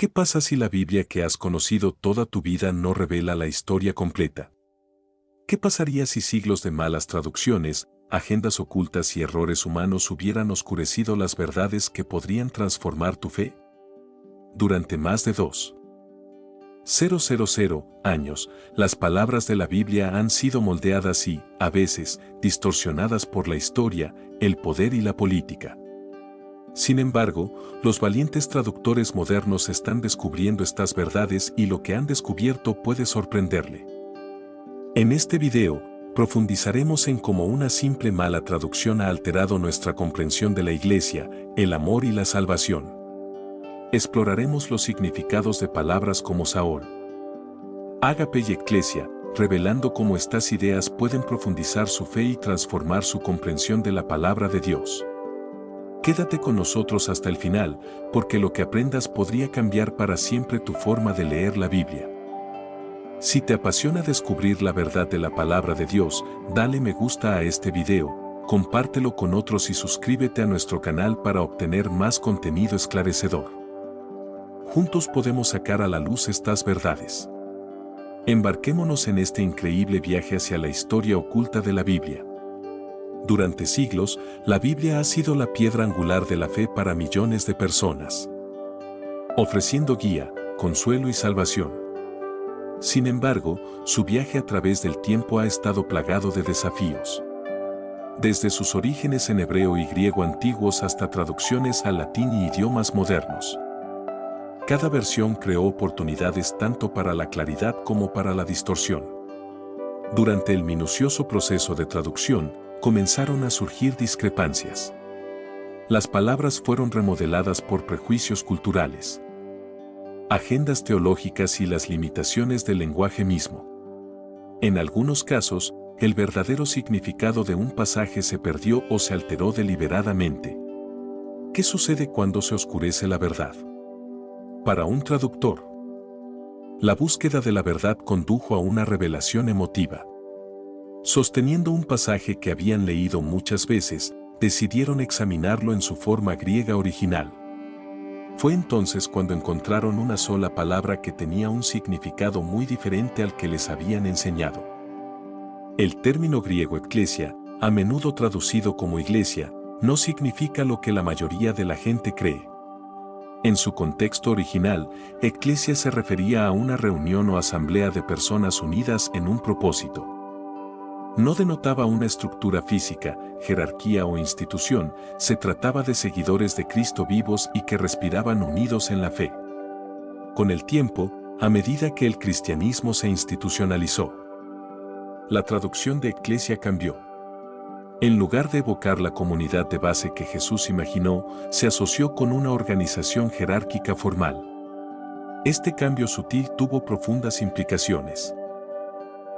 ¿Qué pasa si la Biblia que has conocido toda tu vida no revela la historia completa? ¿Qué pasaría si siglos de malas traducciones, agendas ocultas y errores humanos hubieran oscurecido las verdades que podrían transformar tu fe? Durante más de 2.000 años, las palabras de la Biblia han sido moldeadas y, a veces, distorsionadas por la historia, el poder y la política. Sin embargo, los valientes traductores modernos están descubriendo estas verdades y lo que han descubierto puede sorprenderle. En este video, profundizaremos en cómo una simple mala traducción ha alterado nuestra comprensión de la Iglesia, el amor y la salvación. Exploraremos los significados de palabras como Saúl, Ágape y Eclesia, revelando cómo estas ideas pueden profundizar su fe y transformar su comprensión de la palabra de Dios. Quédate con nosotros hasta el final, porque lo que aprendas podría cambiar para siempre tu forma de leer la Biblia. Si te apasiona descubrir la verdad de la palabra de Dios, dale me gusta a este video, compártelo con otros y suscríbete a nuestro canal para obtener más contenido esclarecedor. Juntos podemos sacar a la luz estas verdades. Embarquémonos en este increíble viaje hacia la historia oculta de la Biblia. Durante siglos, la Biblia ha sido la piedra angular de la fe para millones de personas, ofreciendo guía, consuelo y salvación. Sin embargo, su viaje a través del tiempo ha estado plagado de desafíos. Desde sus orígenes en hebreo y griego antiguos hasta traducciones al latín y idiomas modernos. Cada versión creó oportunidades tanto para la claridad como para la distorsión. Durante el minucioso proceso de traducción, comenzaron a surgir discrepancias. Las palabras fueron remodeladas por prejuicios culturales, agendas teológicas y las limitaciones del lenguaje mismo. En algunos casos, el verdadero significado de un pasaje se perdió o se alteró deliberadamente. ¿Qué sucede cuando se oscurece la verdad? Para un traductor, la búsqueda de la verdad condujo a una revelación emotiva. Sosteniendo un pasaje que habían leído muchas veces, decidieron examinarlo en su forma griega original. Fue entonces cuando encontraron una sola palabra que tenía un significado muy diferente al que les habían enseñado. El término griego eclesia, a menudo traducido como iglesia, no significa lo que la mayoría de la gente cree. En su contexto original, eclesia se refería a una reunión o asamblea de personas unidas en un propósito. No denotaba una estructura física, jerarquía o institución, se trataba de seguidores de Cristo vivos y que respiraban unidos en la fe. Con el tiempo, a medida que el cristianismo se institucionalizó, la traducción de eclesia cambió. En lugar de evocar la comunidad de base que Jesús imaginó, se asoció con una organización jerárquica formal. Este cambio sutil tuvo profundas implicaciones,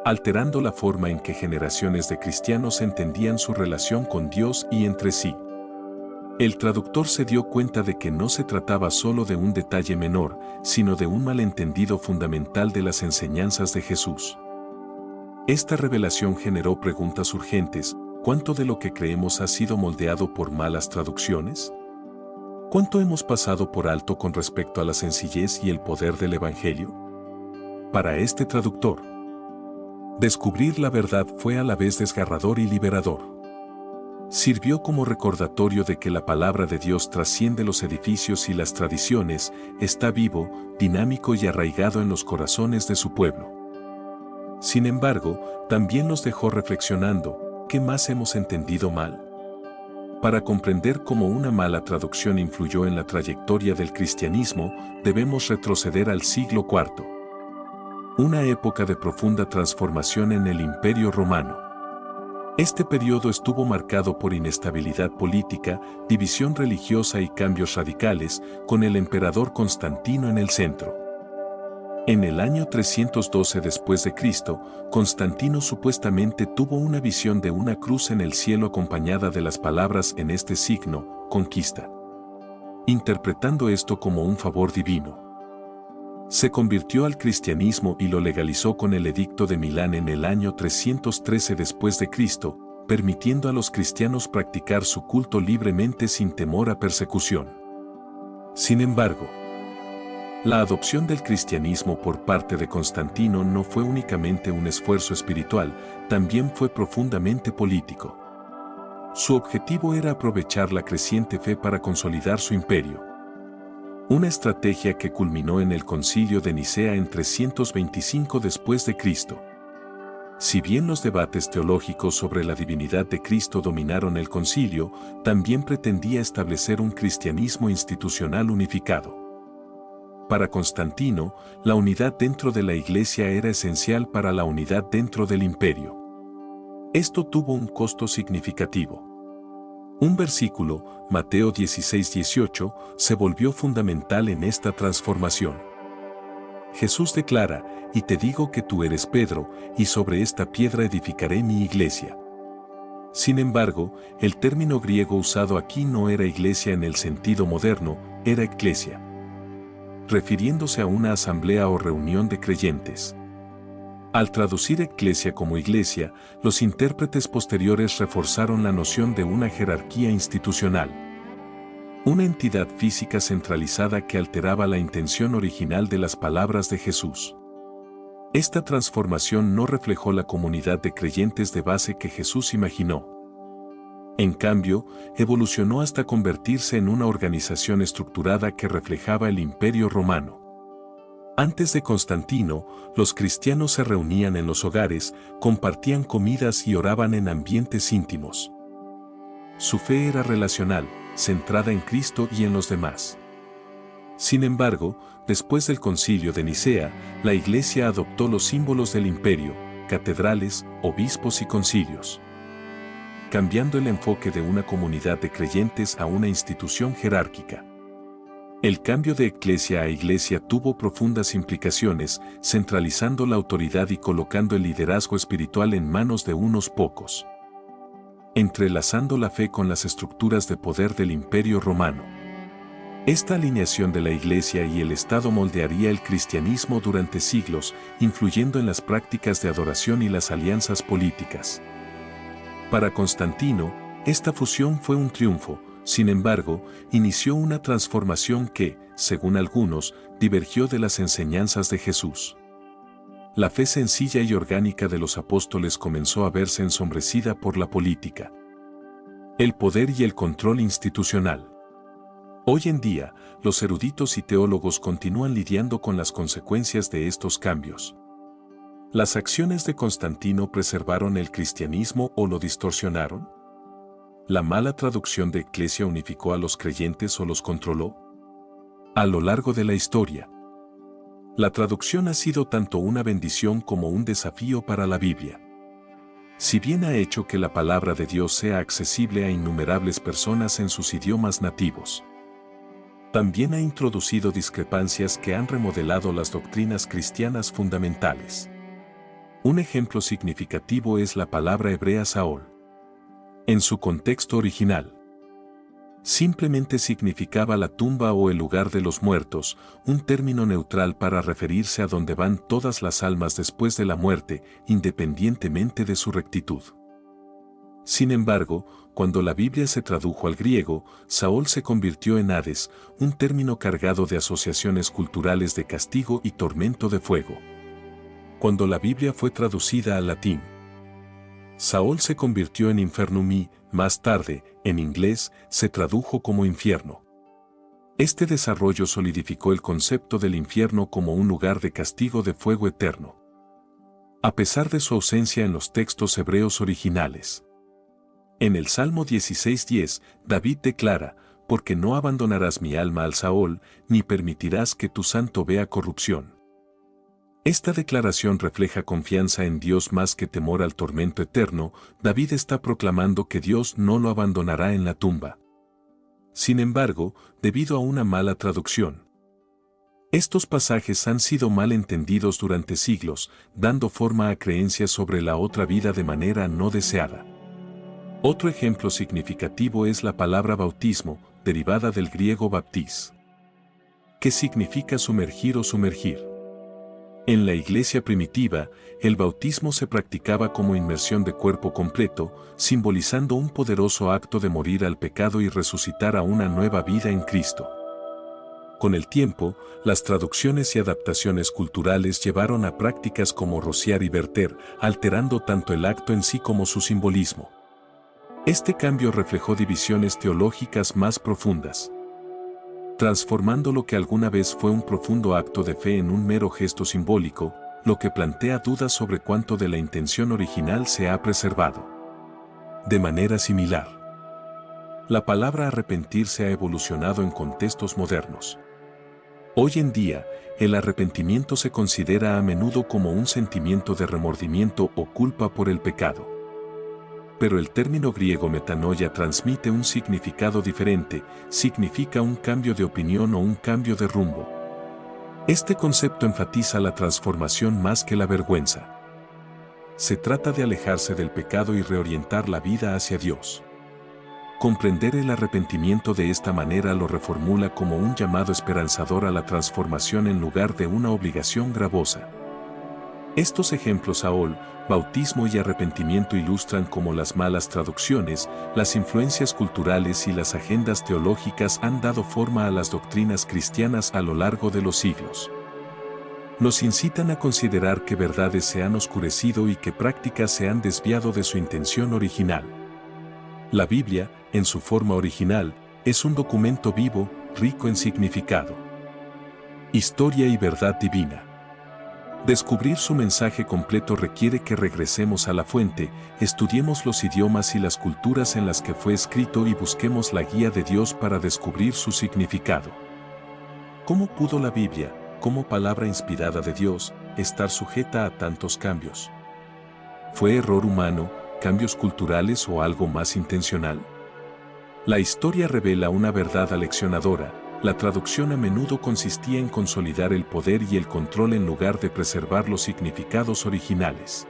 alterando la forma en que generaciones de cristianos entendían su relación con Dios y entre sí. El traductor se dio cuenta de que no se trataba solo de un detalle menor, sino de un malentendido fundamental de las enseñanzas de Jesús. Esta revelación generó preguntas urgentes: ¿cuánto de lo que creemos ha sido moldeado por malas traducciones? ¿Cuánto hemos pasado por alto con respecto a la sencillez y el poder del Evangelio? Para este traductor, descubrir la verdad fue a la vez desgarrador y liberador. Sirvió como recordatorio de que la palabra de Dios trasciende los edificios y las tradiciones, está vivo, dinámico y arraigado en los corazones de su pueblo. Sin embargo, también nos dejó reflexionando: ¿qué más hemos entendido mal? Para comprender cómo una mala traducción influyó en la trayectoria del cristianismo, debemos retroceder al siglo IV. Una época de profunda transformación en el Imperio Romano. Este periodo estuvo marcado por inestabilidad política, división religiosa y cambios radicales, con el emperador Constantino en el centro. En el año 312 después de Cristo, Constantino supuestamente tuvo una visión de una cruz en el cielo acompañada de las palabras en este signo, conquista. Interpretando esto como un favor divino, se convirtió al cristianismo y lo legalizó con el Edicto de Milán en el año 313 después de Cristo, permitiendo a los cristianos practicar su culto libremente sin temor a persecución. Sin embargo, La adopción del cristianismo por parte de Constantino no fue únicamente un esfuerzo espiritual, también fue profundamente político. Su objetivo era aprovechar la creciente fe para consolidar su imperio. Una estrategia que culminó en el Concilio de Nicea en 325 después de Cristo. Si bien los debates teológicos sobre la divinidad de Cristo dominaron el concilio, también pretendía establecer un cristianismo institucional unificado. Para Constantino, la unidad dentro de la Iglesia era esencial para la unidad dentro del imperio. Esto tuvo un costo significativo. Un versículo, Mateo 16:18, se volvió fundamental en esta transformación. Jesús declara, y te digo que tú eres Pedro, y sobre esta piedra edificaré mi iglesia. Sin embargo, el término griego usado aquí no era iglesia en el sentido moderno, era eclesia, refiriéndose a una asamblea o reunión de creyentes. Al traducir eclesia como iglesia, los intérpretes posteriores reforzaron la noción de una jerarquía institucional. Una entidad física centralizada que alteraba la intención original de las palabras de Jesús. Esta transformación no reflejó la comunidad de creyentes de base que Jesús imaginó. En cambio, evolucionó hasta convertirse en una organización estructurada que reflejaba el Imperio Romano. Antes de Constantino, los cristianos se reunían en los hogares, compartían comidas y oraban en ambientes íntimos. Su fe era relacional, centrada en Cristo y en los demás. Sin embargo, después del Concilio de Nicea, la Iglesia adoptó los símbolos del imperio, catedrales, obispos y concilios, cambiando el enfoque de una comunidad de creyentes a una institución jerárquica. El cambio de eclesia a iglesia tuvo profundas implicaciones, centralizando la autoridad y colocando el liderazgo espiritual en manos de unos pocos, entrelazando la fe con las estructuras de poder del Imperio Romano. Esta alineación de la Iglesia y el Estado moldearía el cristianismo durante siglos, influyendo en las prácticas de adoración y las alianzas políticas. Para Constantino, esta fusión fue un triunfo, sin embargo, inició una transformación que, según algunos, divergió de las enseñanzas de Jesús. La fe sencilla y orgánica de los apóstoles comenzó a verse ensombrecida por la política, el poder y el control institucional. Hoy en día, los eruditos y teólogos continúan lidiando con las consecuencias de estos cambios. ¿Las acciones de Constantino preservaron el cristianismo o lo distorsionaron? ¿La mala traducción de eclesia unificó a los creyentes o los controló? A lo largo de la historia, la traducción ha sido tanto una bendición como un desafío para la Biblia. Si bien ha hecho que la palabra de Dios sea accesible a innumerables personas en sus idiomas nativos, también ha introducido discrepancias que han remodelado las doctrinas cristianas fundamentales. Un ejemplo significativo es la palabra hebrea Saol. En su contexto original, simplemente significaba la tumba o el lugar de los muertos, un término neutral para referirse a donde van todas las almas después de la muerte, independientemente de su rectitud. Sin embargo, cuando la Biblia se tradujo al griego, Saol se convirtió en Hades, un término cargado de asociaciones culturales de castigo y tormento de fuego. Cuando la Biblia fue traducida al latín, Saol se convirtió en Infernum y, más tarde, en inglés, se tradujo como infierno. Este desarrollo solidificó el concepto del infierno como un lugar de castigo de fuego eterno, a pesar de su ausencia en los textos hebreos originales. En el Salmo 16:10, David declara, «Porque no abandonarás mi alma al Saol, ni permitirás que tu santo vea corrupción». Esta declaración refleja confianza en Dios más que temor al tormento eterno. David está proclamando que Dios no lo abandonará en la tumba. Sin embargo, debido a una mala traducción, estos pasajes han sido mal entendidos durante siglos, dando forma a creencias sobre la otra vida de manera no deseada. Otro ejemplo significativo es la palabra bautismo, derivada del griego baptis, que significa sumergir o sumergir. En la iglesia primitiva, el bautismo se practicaba como inmersión de cuerpo completo, simbolizando un poderoso acto de morir al pecado y resucitar a una nueva vida en Cristo. Con el tiempo, las traducciones y adaptaciones culturales llevaron a prácticas como rociar y verter, alterando tanto el acto en sí como su simbolismo. Este cambio reflejó divisiones teológicas más profundas, transformando lo que alguna vez fue un profundo acto de fe en un mero gesto simbólico, lo que plantea dudas sobre cuánto de la intención original se ha preservado. De manera similar, la palabra arrepentirse ha evolucionado en contextos modernos. Hoy en día, el arrepentimiento se considera a menudo como un sentimiento de remordimiento o culpa por el pecado. Pero el término griego metanoia transmite un significado diferente, significa un cambio de opinión o un cambio de rumbo. Este concepto enfatiza la transformación más que la vergüenza. Se trata de alejarse del pecado y reorientar la vida hacia Dios. Comprender el arrepentimiento de esta manera lo reformula como un llamado esperanzador a la transformación en lugar de una obligación gravosa. Estos ejemplos Saúl, bautismo y arrepentimiento ilustran cómo las malas traducciones, las influencias culturales y las agendas teológicas han dado forma a las doctrinas cristianas a lo largo de los siglos. Nos incitan a considerar que verdades se han oscurecido y que prácticas se han desviado de su intención original. La Biblia, en su forma original, es un documento vivo, rico en significado, historia y verdad divina. Descubrir su mensaje completo requiere que regresemos a la fuente, estudiemos los idiomas y las culturas en las que fue escrito y busquemos la guía de Dios para descubrir su significado. ¿Cómo pudo la Biblia, como palabra inspirada de Dios, estar sujeta a tantos cambios? ¿Fue error humano, cambios culturales o algo más intencional? La historia revela una verdad aleccionadora. La traducción a menudo consistía en consolidar el poder y el control en lugar de preservar los significados originales.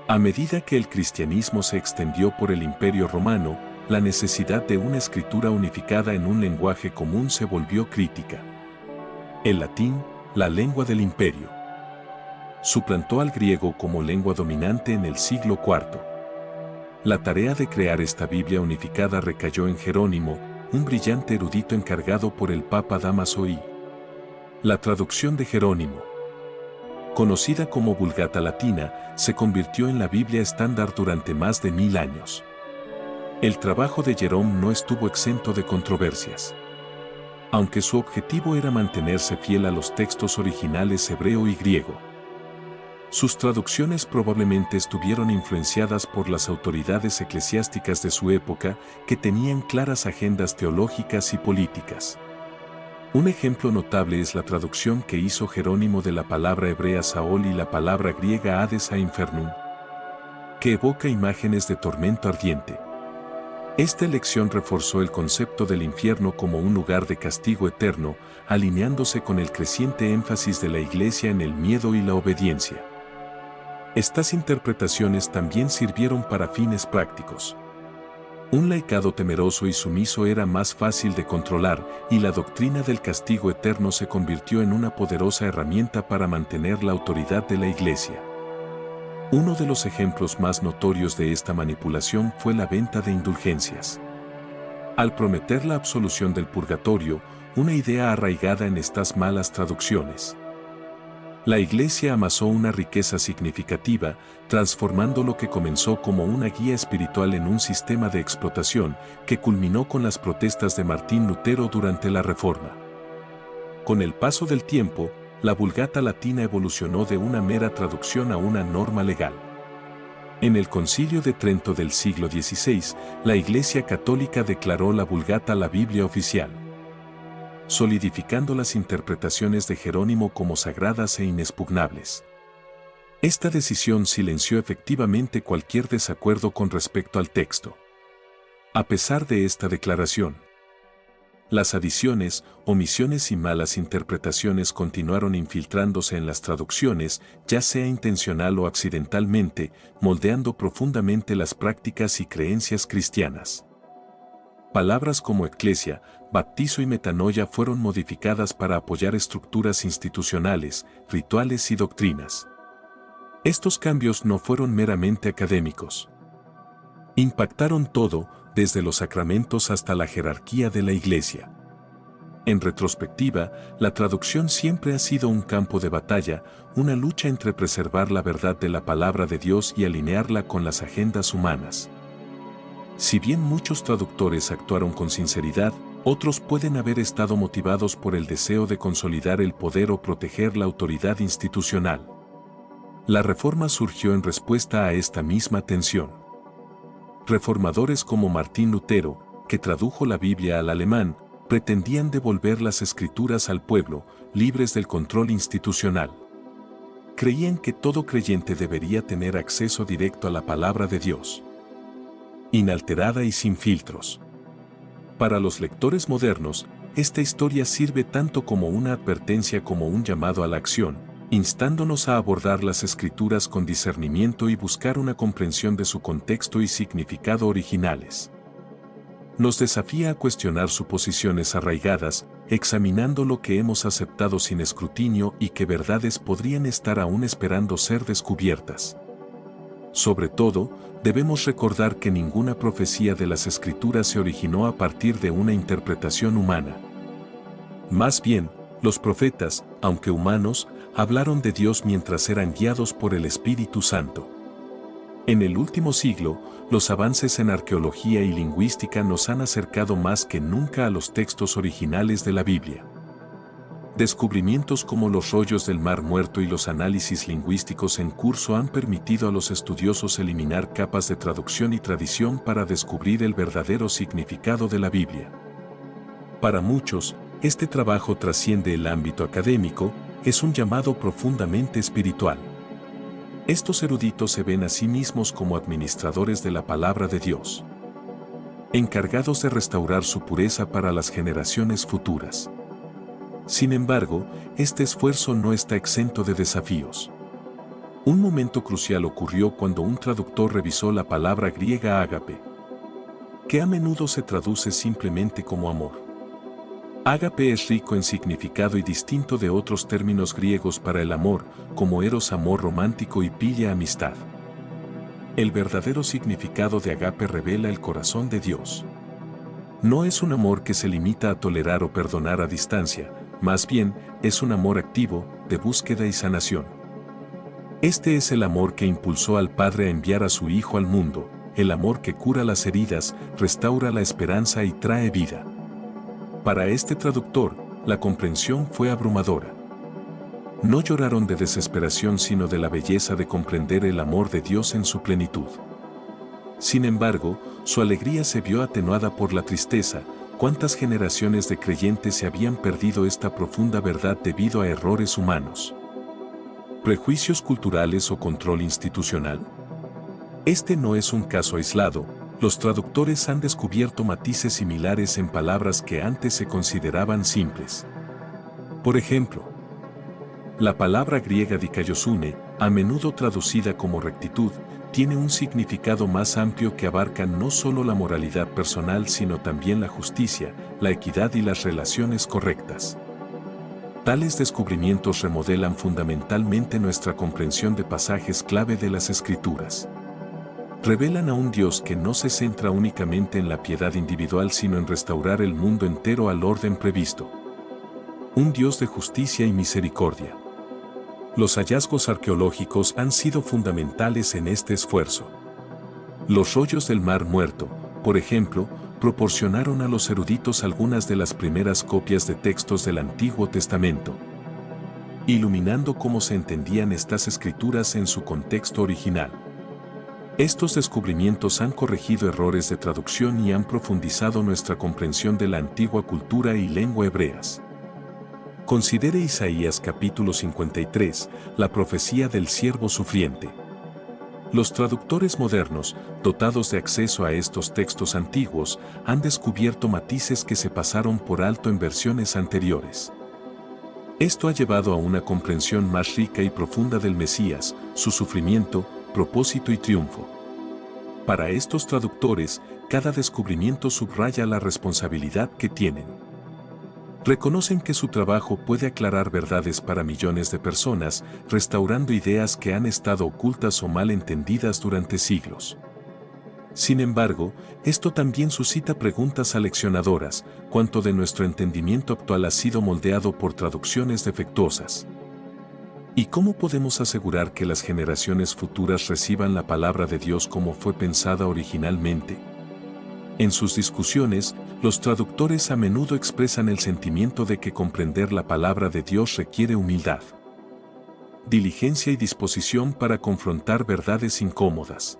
A medida que el cristianismo se extendió por el Imperio Romano, la necesidad de una escritura unificada en un lenguaje común se volvió crítica. El latín, la lengua del imperio, suplantó al griego como lengua dominante en el siglo IV. La tarea de crear esta Biblia unificada recayó en Jerónimo, un brillante erudito encargado por el Papa Dámaso I. La traducción de Jerónimo, conocida como Vulgata Latina, se convirtió en la Biblia estándar durante más de 1000 años. El trabajo de Jerome no estuvo exento de controversias. Aunque su objetivo era mantenerse fiel a los textos originales hebreo y griego, sus traducciones probablemente estuvieron influenciadas por las autoridades eclesiásticas de su época que tenían claras agendas teológicas y políticas. Un ejemplo notable es la traducción que hizo Jerónimo de la palabra hebrea Saol y la palabra griega Hades a Infernum, que evoca imágenes de tormento ardiente. Esta elección reforzó el concepto del infierno como un lugar de castigo eterno, alineándose con el creciente énfasis de la Iglesia en el miedo y la obediencia. Estas interpretaciones también sirvieron para fines prácticos. Un laicado temeroso y sumiso era más fácil de controlar, y la doctrina del castigo eterno se convirtió en una poderosa herramienta para mantener la autoridad de la Iglesia. Uno de los ejemplos más notorios de esta manipulación fue la venta de indulgencias. Al prometer la absolución del purgatorio, una idea arraigada en estas malas traducciones, la Iglesia amasó una riqueza significativa, transformando lo que comenzó como una guía espiritual en un sistema de explotación que culminó con las protestas de Martín Lutero durante la Reforma. Con el paso del tiempo, la Vulgata Latina evolucionó de una mera traducción a una norma legal. En el Concilio de Trento del siglo XVI, la Iglesia Católica declaró la Vulgata la Biblia oficial, solidificando las interpretaciones de Jerónimo como sagradas e inexpugnables. Esta decisión silenció efectivamente cualquier desacuerdo con respecto al texto. A pesar de esta declaración, las adiciones, omisiones y malas interpretaciones continuaron infiltrándose en las traducciones, ya sea intencional o accidentalmente, moldeando profundamente las prácticas y creencias cristianas. Palabras como eclesia, bautizo y metanoia fueron modificadas para apoyar estructuras institucionales, rituales y doctrinas. Estos cambios no fueron meramente académicos. Impactaron todo, desde los sacramentos hasta la jerarquía de la Iglesia. En retrospectiva, la traducción siempre ha sido un campo de batalla, una lucha entre preservar la verdad de la palabra de Dios y alinearla con las agendas humanas. Si bien muchos traductores actuaron con sinceridad, otros pueden haber estado motivados por el deseo de consolidar el poder o proteger la autoridad institucional. La Reforma surgió en respuesta a esta misma tensión. Reformadores como Martín Lutero, que tradujo la Biblia al alemán, pretendían devolver las Escrituras al pueblo, libres del control institucional. Creían que todo creyente debería tener acceso directo a la palabra de Dios, inalterada y sin filtros. Para los lectores modernos, esta historia sirve tanto como una advertencia como un llamado a la acción, instándonos a abordar las Escrituras con discernimiento y buscar una comprensión de su contexto y significado originales. Nos desafía a cuestionar suposiciones arraigadas, examinando lo que hemos aceptado sin escrutinio y qué verdades podrían estar aún esperando ser descubiertas. Sobre todo, debemos recordar que ninguna profecía de las Escrituras se originó a partir de una interpretación humana. Más bien, los profetas, aunque humanos, hablaron de Dios mientras eran guiados por el Espíritu Santo. En el último siglo, los avances en arqueología y lingüística nos han acercado más que nunca a los textos originales de la Biblia. Descubrimientos como los rollos del Mar Muerto y los análisis lingüísticos en curso han permitido a los estudiosos eliminar capas de traducción y tradición para descubrir el verdadero significado de la Biblia. Para muchos, este trabajo trasciende el ámbito académico, es un llamado profundamente espiritual. Estos eruditos se ven a sí mismos como administradores de la palabra de Dios, encargados de restaurar su pureza para las generaciones futuras. Sin embargo, este esfuerzo no está exento de desafíos. Un momento crucial ocurrió cuando un traductor revisó la palabra griega ágape, que a menudo se traduce simplemente como amor. Ágape es rico en significado y distinto de otros términos griegos para el amor, como eros amor romántico y philia amistad. El verdadero significado de ágape revela el corazón de Dios. No es un amor que se limita a tolerar o perdonar a distancia, más bien, es un amor activo, de búsqueda y sanación. Este es el amor que impulsó al Padre a enviar a su Hijo al mundo, el amor que cura las heridas, restaura la esperanza y trae vida. Para este traductor, la comprensión fue abrumadora. No lloraron de desesperación sino de la belleza de comprender el amor de Dios en su plenitud. Sin embargo, su alegría se vio atenuada por la tristeza. ¿Cuántas generaciones de creyentes se habían perdido esta profunda verdad debido a errores humanos, prejuicios culturales o control institucional? Este no es un caso aislado. Los traductores han descubierto matices similares en palabras que antes se consideraban simples. Por ejemplo, la palabra griega dikaiosune, a menudo traducida como rectitud, tiene un significado más amplio que abarca no solo la moralidad personal sino también la justicia, la equidad y las relaciones correctas. Tales descubrimientos remodelan fundamentalmente nuestra comprensión de pasajes clave de las Escrituras. Revelan a un Dios que no se centra únicamente en la piedad individual sino en restaurar el mundo entero al orden previsto. Un Dios de justicia y misericordia. Los hallazgos arqueológicos han sido fundamentales en este esfuerzo. Los rollos del Mar Muerto, por ejemplo, proporcionaron a los eruditos algunas de las primeras copias de textos del Antiguo Testamento, iluminando cómo se entendían estas escrituras en su contexto original. Estos descubrimientos han corregido errores de traducción y han profundizado nuestra comprensión de la antigua cultura y lengua hebreas. Considere Isaías capítulo 53, la profecía del siervo sufriente. Los traductores modernos, dotados de acceso a estos textos antiguos, han descubierto matices que se pasaron por alto en versiones anteriores. Esto ha llevado a una comprensión más rica y profunda del Mesías, su sufrimiento, propósito y triunfo. Para estos traductores, cada descubrimiento subraya la responsabilidad que tienen. Reconocen que su trabajo puede aclarar verdades para millones de personas, restaurando ideas que han estado ocultas o mal entendidas durante siglos. Sin embargo, esto también suscita preguntas aleccionadoras, cuánto de nuestro entendimiento actual ha sido moldeado por traducciones defectuosas. ¿Y cómo podemos asegurar que las generaciones futuras reciban la palabra de Dios como fue pensada originalmente? En sus discusiones, los traductores a menudo expresan el sentimiento de que comprender la palabra de Dios requiere humildad, diligencia y disposición para confrontar verdades incómodas.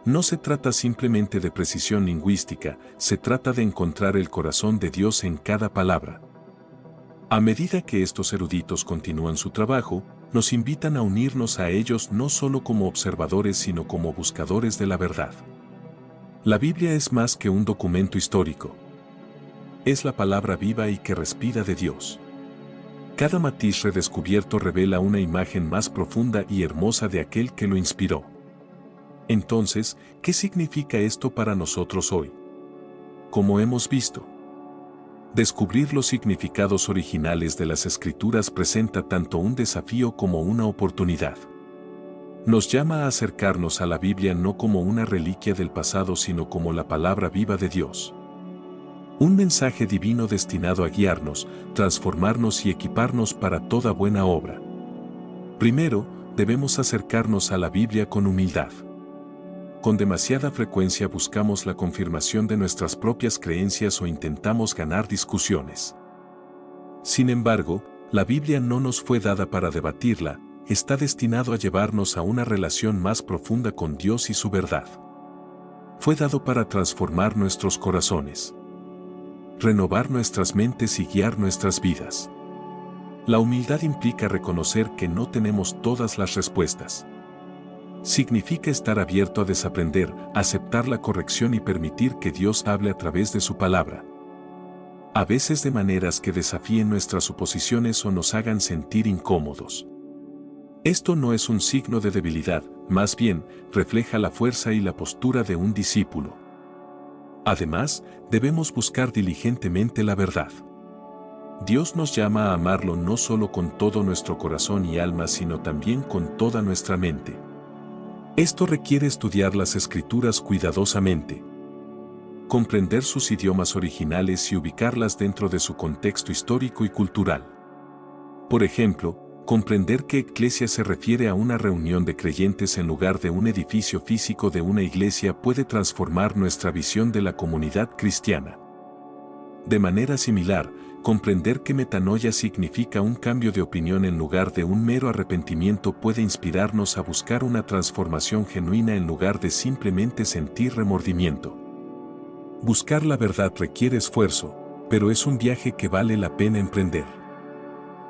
No se trata simplemente de precisión lingüística, se trata de encontrar el corazón de Dios en cada palabra. A medida que estos eruditos continúan su trabajo, nos invitan a unirnos a ellos no solo como observadores sino como buscadores de la verdad. La Biblia es más que un documento histórico. Es la palabra viva y que respira de Dios. Cada matiz redescubierto revela una imagen más profunda y hermosa de aquel que lo inspiró. Entonces, ¿qué significa esto para nosotros hoy? Como hemos visto, descubrir los significados originales de las Escrituras presenta tanto un desafío como una oportunidad. Nos llama a acercarnos a la Biblia no como una reliquia del pasado sino como la palabra viva de Dios. Un mensaje divino destinado a guiarnos, transformarnos y equiparnos para toda buena obra. Primero, debemos acercarnos a la Biblia con humildad. Con demasiada frecuencia buscamos la confirmación de nuestras propias creencias o intentamos ganar discusiones. Sin embargo, la Biblia no nos fue dada para debatirla, está destinado a llevarnos a una relación más profunda con Dios y su verdad. Fue dado para transformar nuestros corazones, renovar nuestras mentes y guiar nuestras vidas. La humildad implica reconocer que no tenemos todas las respuestas. Significa estar abierto a desaprender, aceptar la corrección y permitir que Dios hable a través de su palabra. A veces de maneras que desafíen nuestras suposiciones o nos hagan sentir incómodos. Esto no es un signo de debilidad, más bien, refleja la fuerza y la postura de un discípulo. Además, debemos buscar diligentemente la verdad. Dios nos llama a amarlo no solo con todo nuestro corazón y alma sino también con toda nuestra mente. Esto requiere estudiar las Escrituras cuidadosamente, comprender sus idiomas originales y ubicarlas dentro de su contexto histórico y cultural. Por ejemplo, comprender que eclesia se refiere a una reunión de creyentes en lugar de un edificio físico de una iglesia puede transformar nuestra visión de la comunidad cristiana. De manera similar, comprender que metanoia significa un cambio de opinión en lugar de un mero arrepentimiento puede inspirarnos a buscar una transformación genuina en lugar de simplemente sentir remordimiento. Buscar la verdad requiere esfuerzo, pero es un viaje que vale la pena emprender.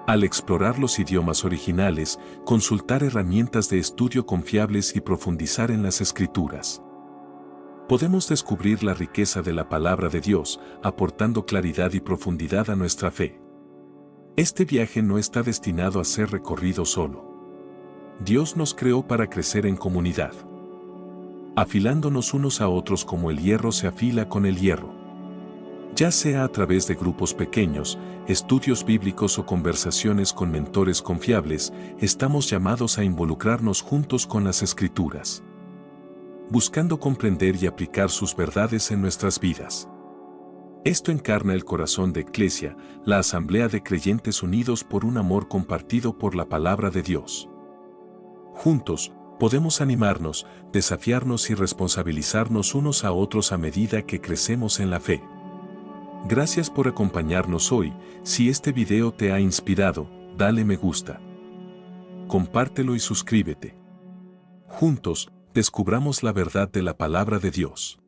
Al explorar los idiomas originales, consultar herramientas de estudio confiables y profundizar en las Escrituras, podemos descubrir la riqueza de la palabra de Dios, aportando claridad y profundidad a nuestra fe. Este viaje no está destinado a ser recorrido solo. Dios nos creó para crecer en comunidad, afilándonos unos a otros como el hierro se afila con el hierro. Ya sea a través de grupos pequeños, estudios bíblicos o conversaciones con mentores confiables, estamos llamados a involucrarnos juntos con las Escrituras, buscando comprender y aplicar sus verdades en nuestras vidas. Esto encarna el corazón de Eclesia, la asamblea de creyentes unidos por un amor compartido por la palabra de Dios. Juntos, podemos animarnos, desafiarnos y responsabilizarnos unos a otros a medida que crecemos en la fe. Gracias por acompañarnos hoy. Si este video te ha inspirado, dale me gusta, compártelo y suscríbete. Juntos, descubramos la verdad de la palabra de Dios.